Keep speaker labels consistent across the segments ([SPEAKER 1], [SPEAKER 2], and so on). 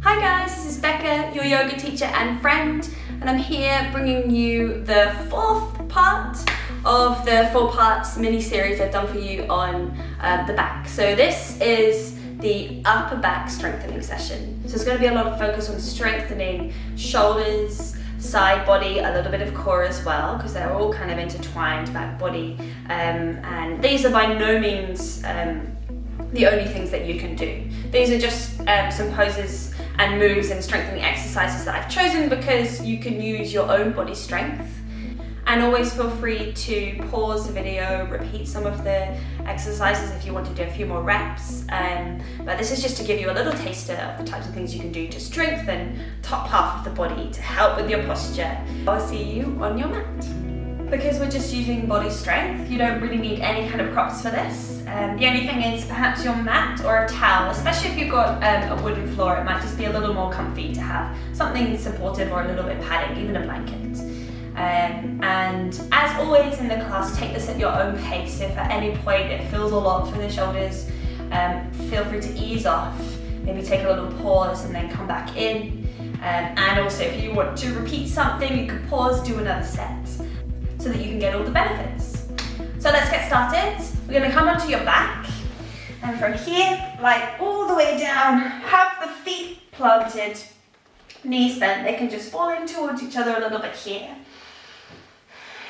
[SPEAKER 1] Hi guys, this is Becca, your yoga teacher and friend, and I'm here bringing you the fourth part of the 4 parts mini-series I've done for you on the back. So this is the upper back strengthening session. So it's going to be a lot of focus on strengthening shoulders, side body, a little bit of core as well, because they're all kind of intertwined, back body, and these are by no means the only things that you can do. These are just some poses and moves and strengthening exercises that I've chosen because you can use your own body strength. And always feel free to pause the video, repeat some of the exercises if you want to do a few more reps. But this is just to give you a little taster of the types of things you can do to strengthen top half of the body to help with your posture. I'll see you on your mat. Because we're just using body strength, you don't really need any kind of props for this. The only thing is perhaps your mat or a towel, especially if you've got a wooden floor, it might just be a little more comfy to have something supportive or a little bit padding, even a blanket. And as always in the class, take this at your own pace. If at any point it feels a lot for the shoulders, feel free to ease off, maybe take a little pause and then come back in. And also if you want to repeat something, you can pause, do another set, so that you can get all the benefits. So let's get started. We're going to come onto your back, and from here, like all the way down, have the feet planted, knees bent. They can just fall in towards each other a little bit here.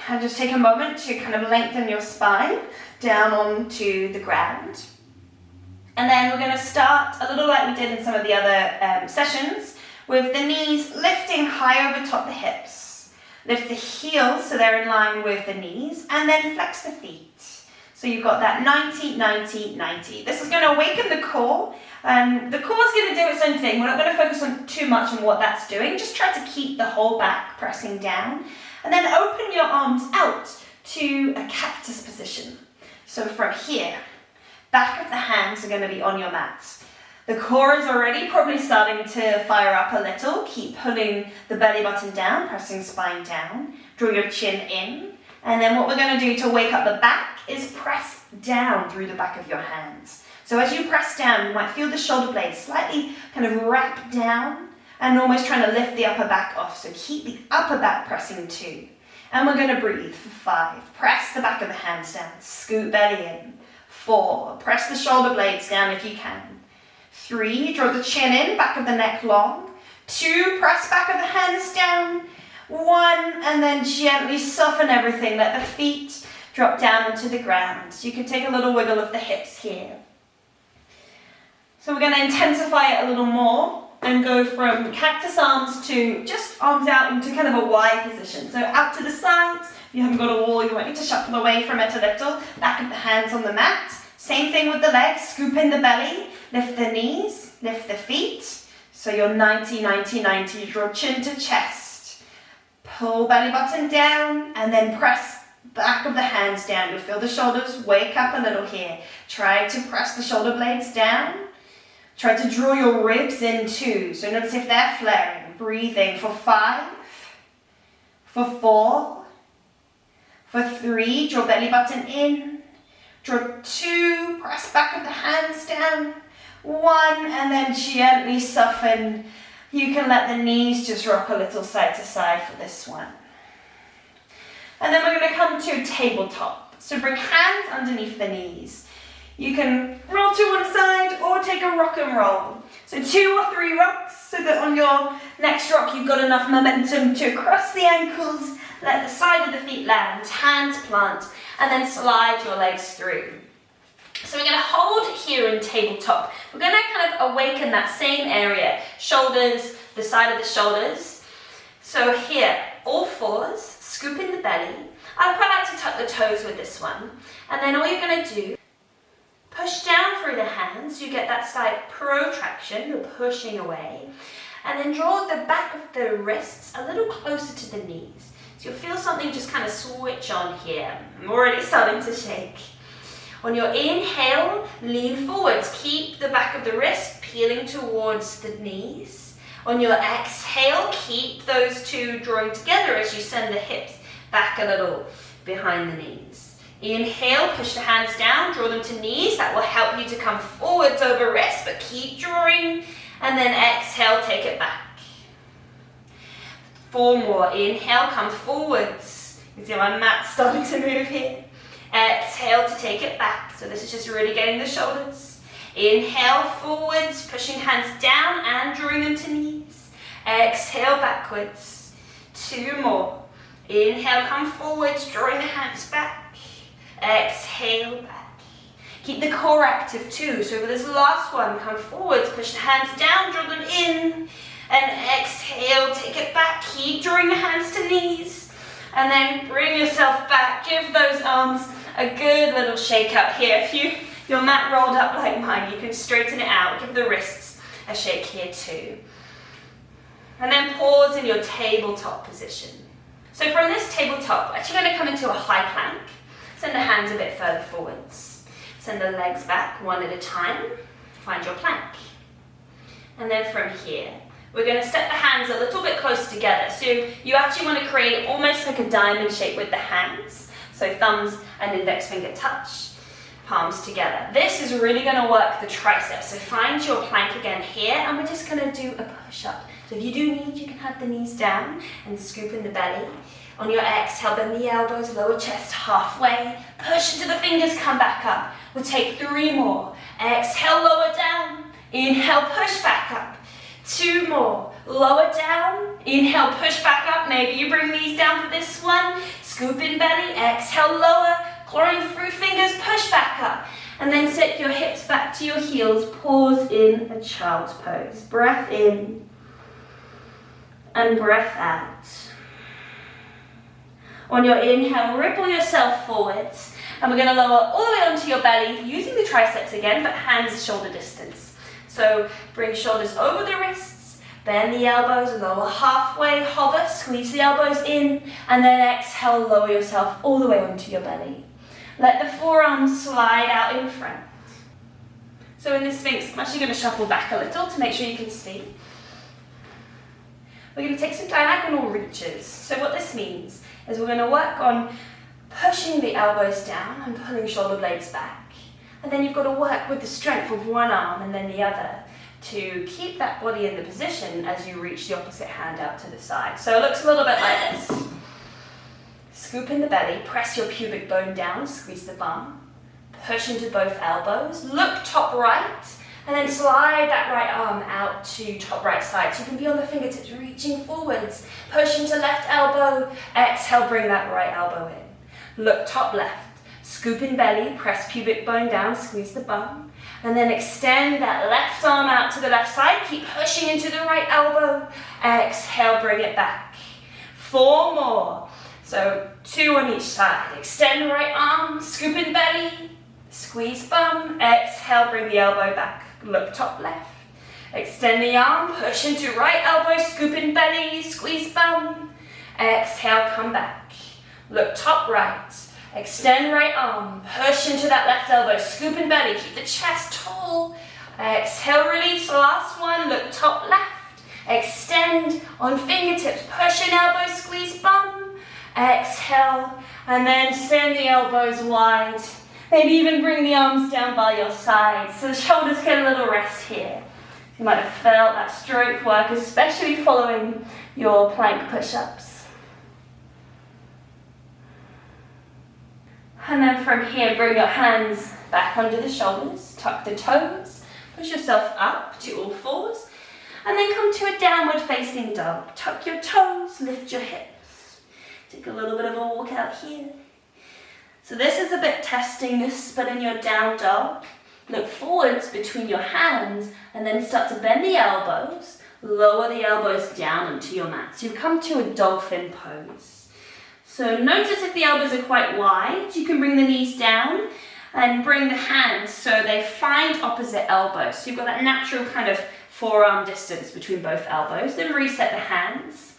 [SPEAKER 1] And just take a moment to kind of lengthen your spine down onto the ground. And then we're going to start a little like we did in some of the other sessions, with the knees lifting high over top the hips. Lift the heels so they're in line with the knees, and then flex the feet. So you've got that 90, 90, 90. This is going to awaken the core, and the core is going to do its own thing. We're not going to focus on too much on what that's doing. Just try to keep the whole back pressing down, and then open your arms out to a cactus position. So from here, back of the hands are going to be on your mat. The core is already probably starting to fire up a little. Keep pulling the belly button down, pressing spine down. Draw your chin in. And then what we're going to do to wake up the back is press down through the back of your hands. So as you press down, you might feel the shoulder blades slightly kind of wrap down and almost trying to lift the upper back off. So keep the upper back pressing too. And we're going to breathe for 5. Press the back of the hands down. Scoot belly in. 4. Press the shoulder blades down if you can. 3, draw the chin in, back of the neck long. 2, press back of the hands down. 1, and then gently soften everything. Let the feet drop down onto the ground. You can take a little wiggle of the hips here. So we're going to intensify it a little more and go from cactus arms to just arms out into kind of a Y position. So out to the sides. If you haven't got a wall, you might need to shuffle away from it a little. Back of the hands on the mat. Same thing with the legs. Scoop in the belly. Lift the knees, lift the feet. So you're 90, 90, 90. Draw chin to chest. Pull belly button down and then press back of the hands down. You'll feel the shoulders wake up a little here. Try to press the shoulder blades down. Try to draw your ribs in too. So notice if they're flaring. Breathing for 5, for 4, for 3. Draw belly button in. Draw 2. Press back of the hands down. 1, and then gently soften. You can let the knees just rock a little side to side for this one. And then we're going to come to tabletop. So bring hands underneath the knees. You can roll to one side or take a rock and roll. So 2 or 3 rocks, so that on your next rock you've got enough momentum to cross the ankles, let the side of the feet land, hands plant, and then slide your legs through. So we're going to hold here in tabletop. We're going to kind of awaken that same area, shoulders, the side of the shoulders. So here, all 4s, scoop in the belly. I quite like to tuck the toes with this one. And then all you're going to do, push down through the hands. You get that slight protraction, you're pushing away. And then draw the back of the wrists a little closer to the knees. So you'll feel something just kind of switch on here. I'm already starting to shake. On your inhale, lean forwards. Keep the back of the wrist peeling towards the knees. On your exhale, keep those two drawing together as you send the hips back a little behind the knees. Inhale, push the hands down, draw them to knees. That will help you to come forwards over wrists, but keep drawing. And then exhale, take take it back. 4 more. Inhale, come forwards. You can see my mat's starting to move here. Exhale to take it back. So this is just really getting the shoulders. Inhale, forwards, pushing hands down and drawing them to knees. Exhale, backwards. 2 more. Inhale, come forwards, drawing the hands back. Exhale, back. Keep the core active too. So for this last one, come forwards, push the hands down, draw them in. And exhale, take it back. Keep drawing the hands to knees. And then bring yourself back. Give those arms a good little shake up here. If your mat rolled up like mine, you can straighten it out. Give the wrists a shake here too. And then pause in your tabletop position. So from this tabletop, we're actually going to come into a high plank. Send the hands a bit further forwards. Send the legs back one at a time. Find your plank. And then from here, we're going to step the hands a little bit close together. So you actually want to create almost like a diamond shape with the hands. So thumbs and index finger touch, palms together. This is really going to work the triceps. So find your plank again here, and we're just going to do a push-up. So if you do need, you can have the knees down and scoop in the belly. On your exhale, bend the elbows, lower chest halfway. Push into the fingers, come back up. We'll take 3 more. Exhale, lower down. Inhale, push back up. 2 more. Lower down. Inhale, push back up. Maybe you bring these down for this one. Scoop in belly. Exhale, lower. Clawing through fingers, push back up. And then set your hips back to your heels. Pause in a child's pose. Breath in. And breath out. On your inhale, ripple yourself forwards. And we're going to lower all the way onto your belly, using the triceps again, but hands shoulder distance. So bring shoulders over the wrists, bend the elbows, lower halfway, hover, squeeze the elbows in, and then exhale, lower yourself all the way onto your belly. Let the forearms slide out in front. So in this Sphinx, I'm actually going to shuffle back a little to make sure you can see. We're going to take some diagonal reaches. So what this means is we're going to work on pushing the elbows down and pulling shoulder blades back. And then you've got to work with the strength of one arm and then the other to keep that body in the position as you reach the opposite hand out to the side. So it looks a little bit like this. Scoop in the belly, press your pubic bone down, squeeze the bum, push into both elbows, look top right, and then slide that right arm out to top right side. So you can be on the fingertips reaching forwards. Push into left elbow. Exhale, bring that right elbow in. Look top left. Scoop in belly, press pubic bone down, squeeze the bum. And then extend that left arm out to the left side. Keep pushing into the right elbow. Exhale, bring it back. 4 more. So 2 on each side. Extend right arm, scoop in belly, squeeze bum. Exhale, bring the elbow back. Look top left. Extend the arm, push into right elbow, scoop in belly, squeeze bum. Exhale, come back. Look top right. Extend right arm, push into that left elbow, scoop in belly, keep the chest tall. Exhale, release, last one, look top left. Extend on fingertips, push in elbow, squeeze bum. Exhale, and then send the elbows wide. Maybe even bring the arms down by your sides so the shoulders get a little rest here. You might have felt that strength work, especially following your plank push-ups. And then from here, bring your hands back under the shoulders, tuck the toes, push yourself up to all fours, and then come to a downward facing dog. Tuck your toes, lift your hips. Take a little bit of a walk out here. So this is a bit testing this, but in your down dog, look forwards between your hands and then start to bend the elbows, lower the elbows down onto your mat. So you come to a dolphin pose. So notice if the elbows are quite wide, you can bring the knees down and bring the hands so they find opposite elbows. So you've got that natural kind of forearm distance between both elbows. Then reset the hands.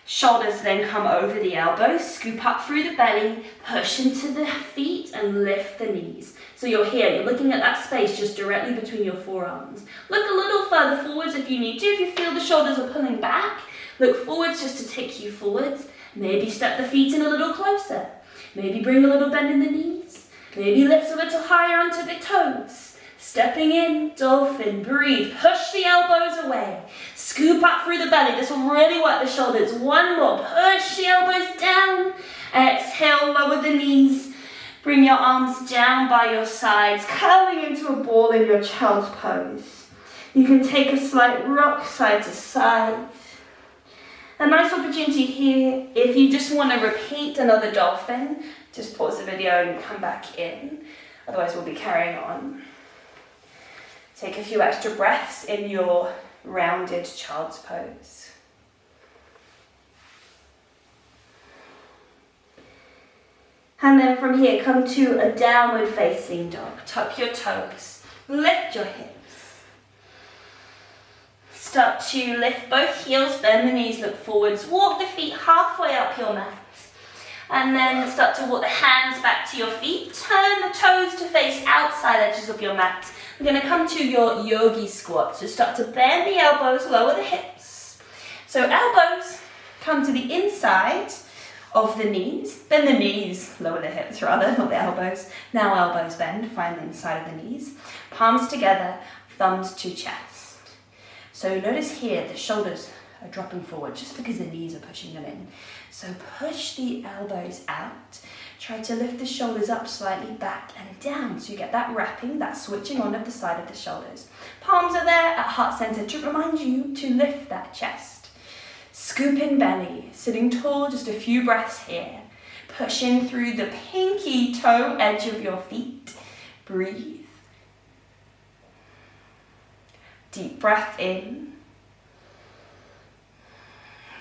[SPEAKER 1] Shoulders then come over the elbows, scoop up through the belly, push into the feet and lift the knees. So you're here, you're looking at that space just directly between your forearms. Look a little further forwards if you need to. If you feel the shoulders are pulling back, look forwards just to take you forwards. Maybe step the feet in a little closer. Maybe bring a little bend in the knees. Maybe lift a little higher onto the toes. Stepping in, dolphin, breathe. Push the elbows away. Scoop up through the belly. This will really work the shoulders. One more. Push the elbows down. Exhale, lower the knees. Bring your arms down by your sides, curling into a ball in your child's pose. You can take a slight rock side to side. A nice opportunity here, if you just want to repeat another dolphin, just pause the video and come back in. Otherwise we'll be carrying on. Take a few extra breaths in your rounded child's pose. And then from here, come to a downward facing dog. Tuck your toes, lift your hips. Start to lift both heels, bend the knees, look forwards. Walk the feet halfway up your mat. And then start to walk the hands back to your feet. Turn the toes to face outside edges of your mat. We're going to come to your yogi squat. So start to bend the elbows, lower the hips. So elbows come to the inside of the knees. Bend the knees, lower the hips rather, not the elbows. Now elbows bend, find the inside of the knees. Palms together, thumbs to chest. So notice here the shoulders are dropping forward just because the knees are pushing them in. So push the elbows out. Try to lift the shoulders up slightly back and down so you get that wrapping, that switching on of the side of the shoulders. Palms are there at heart center to remind you to lift that chest. Scoop in belly, sitting tall, just a few breaths here. Push in through the pinky toe edge of your feet. Breathe. Deep breath in.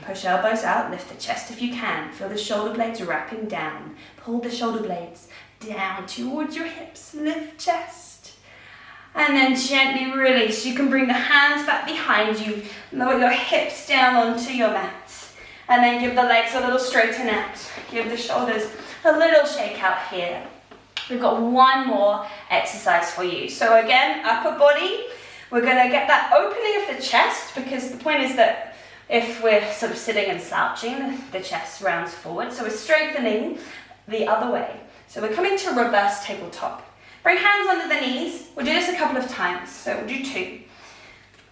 [SPEAKER 1] Push elbows out, lift the chest if you can. Feel the shoulder blades wrapping down. Pull the shoulder blades down towards your hips, lift chest. And then gently release. You can bring the hands back behind you, lower your hips down onto your mat. And then give the legs a little straighten out. Give the shoulders a little shake out here. We've got one more exercise for you. So again, upper body. We're going to get that opening of the chest because the point is that if we're sort of sitting and slouching, the chest rounds forward. So we're strengthening the other way. So we're coming to reverse tabletop. Bring hands under the knees. We'll do this a couple of times. So we'll do 2.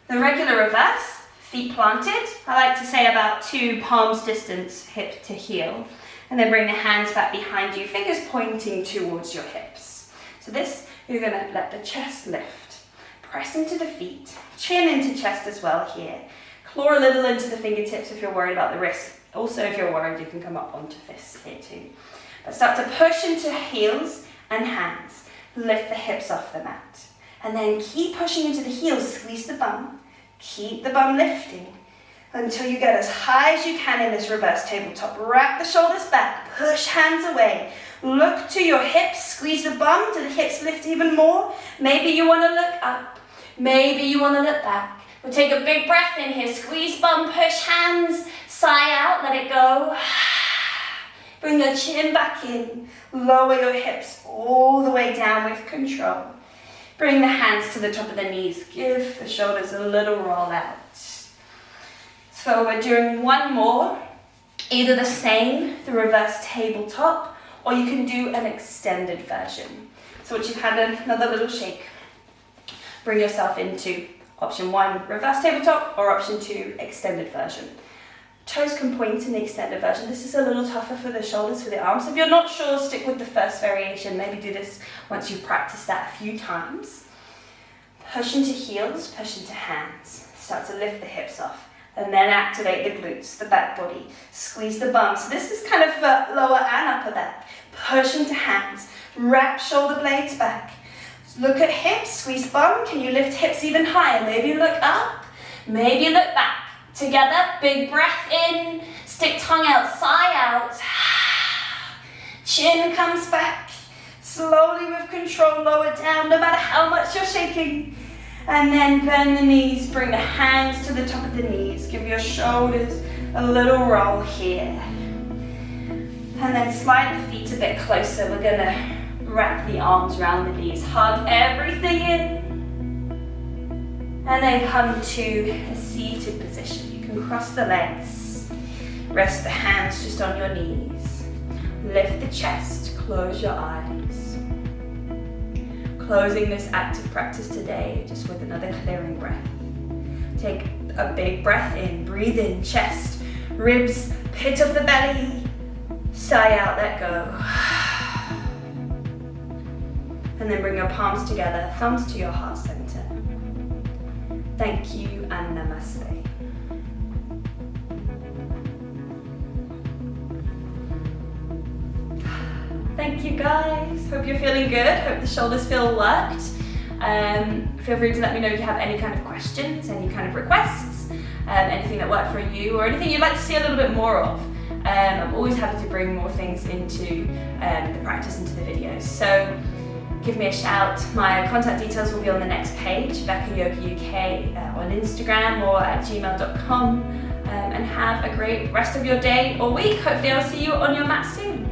[SPEAKER 1] The regular reverse, feet planted. I like to say about 2 palms distance, hip to heel. And then bring the hands back behind you, fingers pointing towards your hips. So this, you're going to let the chest lift. Press into the feet, chin into chest as well here. Claw a little into the fingertips if you're worried about the wrists. Also, if you're worried, you can come up onto fists here too. But start to push into heels and hands. Lift the hips off the mat. And then keep pushing into the heels, squeeze the bum. Keep the bum lifting until you get as high as you can in this reverse tabletop. Wrap the shoulders back, push hands away. Look to your hips, squeeze the bum. Do the hips lift even more? Maybe you want to look up. Maybe you want to look back. We'll take a big breath in here. Squeeze bum, push hands, sigh out, let it go. Bring your chin back in. Lower your hips all the way down with control. Bring the hands to the top of the knees. Give the shoulders a little roll out. So we're doing one more. Either the same, the reverse tabletop, or you can do an extended version. So once you've had another little shake, bring yourself into option 1, reverse tabletop, or option 2, extended version. Toes can point in the extended version. This is a little tougher for the shoulders, for the arms. If you're not sure, stick with the first variation. Maybe do this once you've practiced that a few times. Push into heels, push into hands. Start to lift the hips off. And then activate the glutes, the back body. Squeeze the bum. So this is kind of lower and upper back. Push into hands. Wrap shoulder blades back. Look at hips, squeeze bum. Can you lift hips even higher? Maybe look up, maybe look back. Together, big breath in, stick tongue out, sigh out. Chin comes back. Slowly with control, lower down, no matter how much you're shaking. And then bend the knees, bring the hands to the top of the knees. Give your shoulders a little roll here. And then slide the feet a bit closer. We're gonna wrap the arms around the knees. Hug everything in. And then come to a seated position. You can cross the legs. Rest the hands just on your knees. Lift the chest, close your eyes. closing this active practice today just with another clearing breath. Take a big breath in, breathe in, chest, ribs, pit of the belly. Sigh out, let go. And then bring your palms together, thumbs to your heart center. Thank you and namaste. Thank you guys. Hope you're feeling good. Hope the shoulders feel worked. Feel free to let me know if you have any kind of questions, any kind of requests, anything that worked for you, or anything you'd like to see a little bit more of. I'm always happy to bring more things into the practice, into the videos. So give me a shout. My contact details will be on the next page, BeccaYogaUK on Instagram or at gmail.com. And have a great rest of your day or week. Hopefully I'll see you on your mat soon.